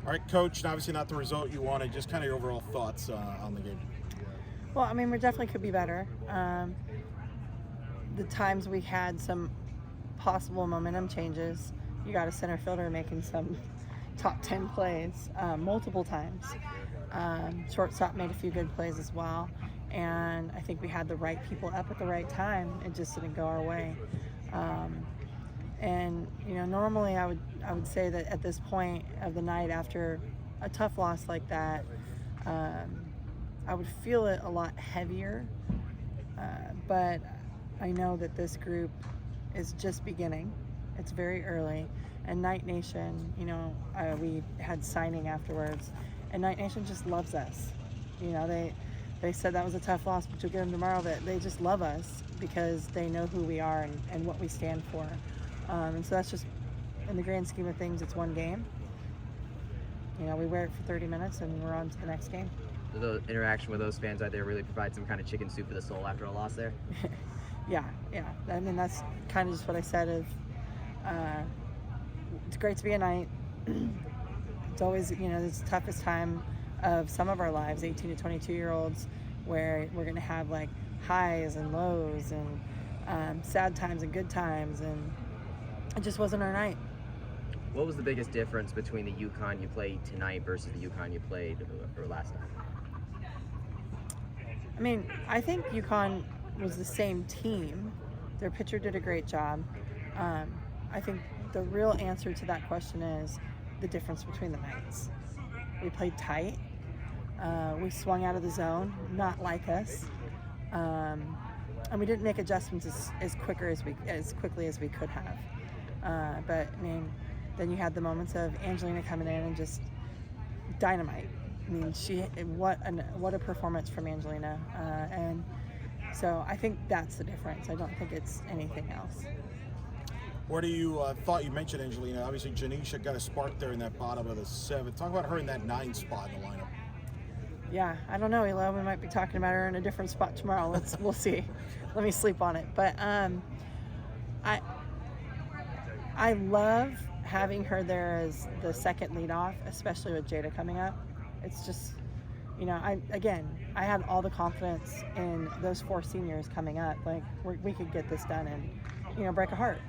All right, Coach, obviously not the result you wanted, just kind of your overall thoughts on the game. Well, I mean, we definitely could be better. The times we had some possible momentum changes, you got a center fielder making some top 10 plays multiple times. Shortstop made a few good plays as well. And I think we had the right people up at the right time. It just didn't go our way. And normally I would say that at this point of the night, after a tough loss like that, I would feel it a lot heavier. But I know that this group is just beginning. It's very early. And Night Nation, we had signing afterwards, and Night Nation just loves us. They said that was a tough loss, but you'll get them tomorrow. That they just love us because they know who we are and what we stand for. And so that's just, in the grand scheme of things, it's one game. We wear it for 30 minutes and we're on to the next game. The interaction with those fans out there really provide some kind of chicken soup for the soul after a loss there? Yeah. I mean, that's kind of just what I said of, it's great to be a Knight. It's always, it's the toughest time of some of our lives, 18 to 22-year-olds, where we're going to have like highs and lows and sad times and good times, and it just wasn't our night. What was the biggest difference between the UConn you played tonight versus the UConn you played last night? I mean, I think UConn was the same team. Their pitcher did a great job. I think the real answer to that question is the difference between the nights. We played tight. We swung out of the zone, not like us. And we didn't make adjustments as quickly as we could have. But I mean, then you had the moments of Angelina coming in and just dynamite. I mean, what a performance from Angelina. And so I think that's the difference. I don't think it's anything else. Where do you thought you mentioned Angelina? Obviously, Janisha got a spark there in that bottom of the 7th. Talk about her in that 9 spot in the lineup. Yeah, I don't know, Elo. We might be talking about her in a different spot tomorrow. We'll see. Let me sleep on it. But I love having her there as the second leadoff, especially with Jada coming up. It's just, I had all the confidence in those 4 seniors coming up. Like, we could get this done and, break a heart.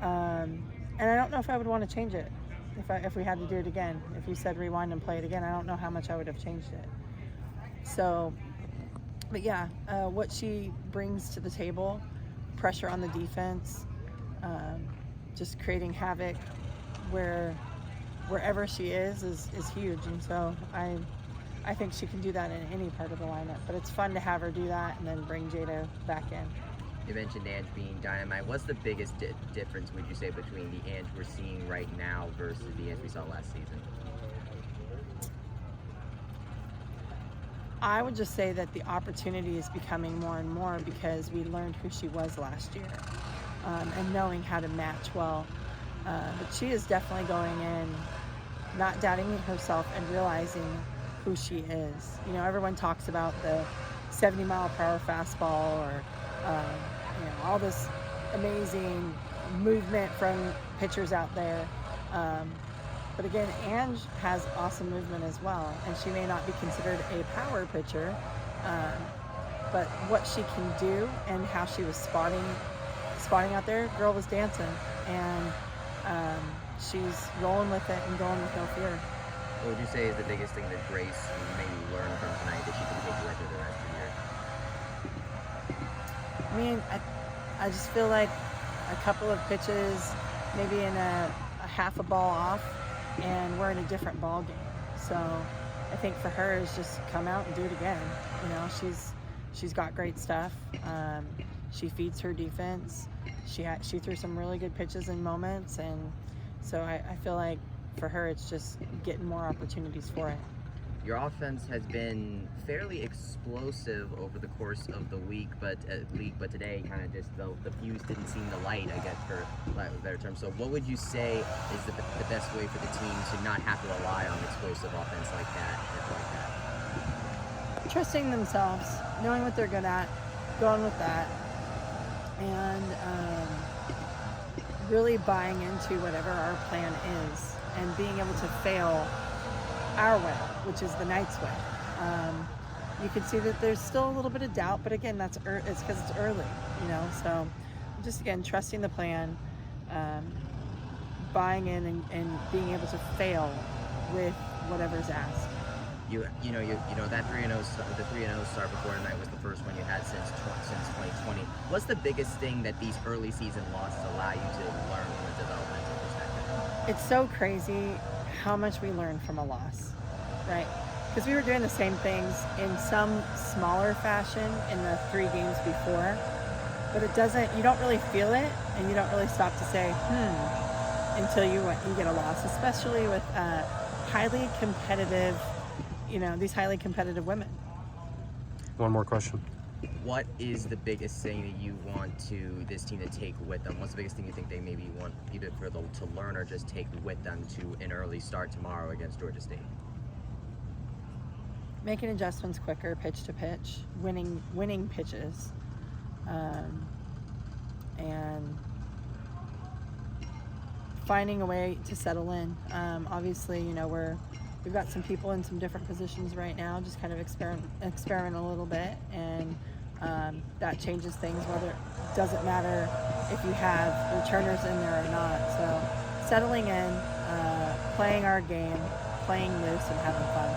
And I don't know if I would want to change it if we had to do it again. If you said rewind and play it again, I don't know how much I would have changed it. So, but yeah, what she brings to the table, pressure on the defense, just creating havoc wherever she is huge. And so I think she can do that in any part of the lineup. But it's fun to have her do that and then bring Jada back in. You mentioned Ange being dynamite. What's the biggest difference, would you say, between the Ange we're seeing right now versus the Ange we saw last season? I would just say that the opportunity is becoming more and more because we learned who she was last year, and knowing how to match well. But she is definitely going in, not doubting herself and realizing who she is. Everyone talks about the 70-mile-per-hour fastball or all this amazing movement from pitchers out there. But again, Ange has awesome movement as well, and she may not be considered a power pitcher, but what she can do and how she was spotting out there, girl was dancing, and she's rolling with it and going with no fear. What would you say is the biggest thing that Grace maybe learned from tonight that she can take with her the rest of the year? I mean, I just feel like a couple of pitches, maybe in a half a ball off, and we're in a different ball game. So I think for her is just come out and do it again. She's got great stuff. She feeds her defense. She threw some really good pitches in moments, and so I feel like for her it's just getting more opportunities for it. Your offense has been fairly explosive over the course of the week, but today kind of just the fuse didn't seem to light, I guess, for lack of a better term. So what would you say is the best way for the team to not have to rely on explosive offense like that? Trusting themselves, knowing what they're good at, going with that, and really buying into whatever our plan is, and being able to fail our way, which is the Knights' way. You can see that there's still a little bit of doubt, but again, it's because it's early, you know. So just again, trusting the plan, buying in, and being able to fail with whatever's asked. You know that 3-0 the 3-0 start before tonight was the first one you had since 2020. What's the biggest thing that these early season losses allow you to learn from a developmental perspective? It's so crazy how much we learn from a loss, right? Because we were doing the same things in some smaller fashion in the 3 games before, but you don't really feel it, and you don't really stop to say, until you get a loss, especially with highly competitive, these highly competitive women. One more question. What is the biggest thing that you want this team to take with them? What's the biggest thing you think they maybe want either to learn or just take with them to an early start tomorrow against Georgia State? Making adjustments quicker, pitch to pitch, winning pitches, and finding a way to settle in. Obviously, we've got some people in some different positions right now, just kind of experiment a little bit, and that changes things. Whether it doesn't matter if you have returners in there or not. So settling in, playing our game, playing loose, and having fun.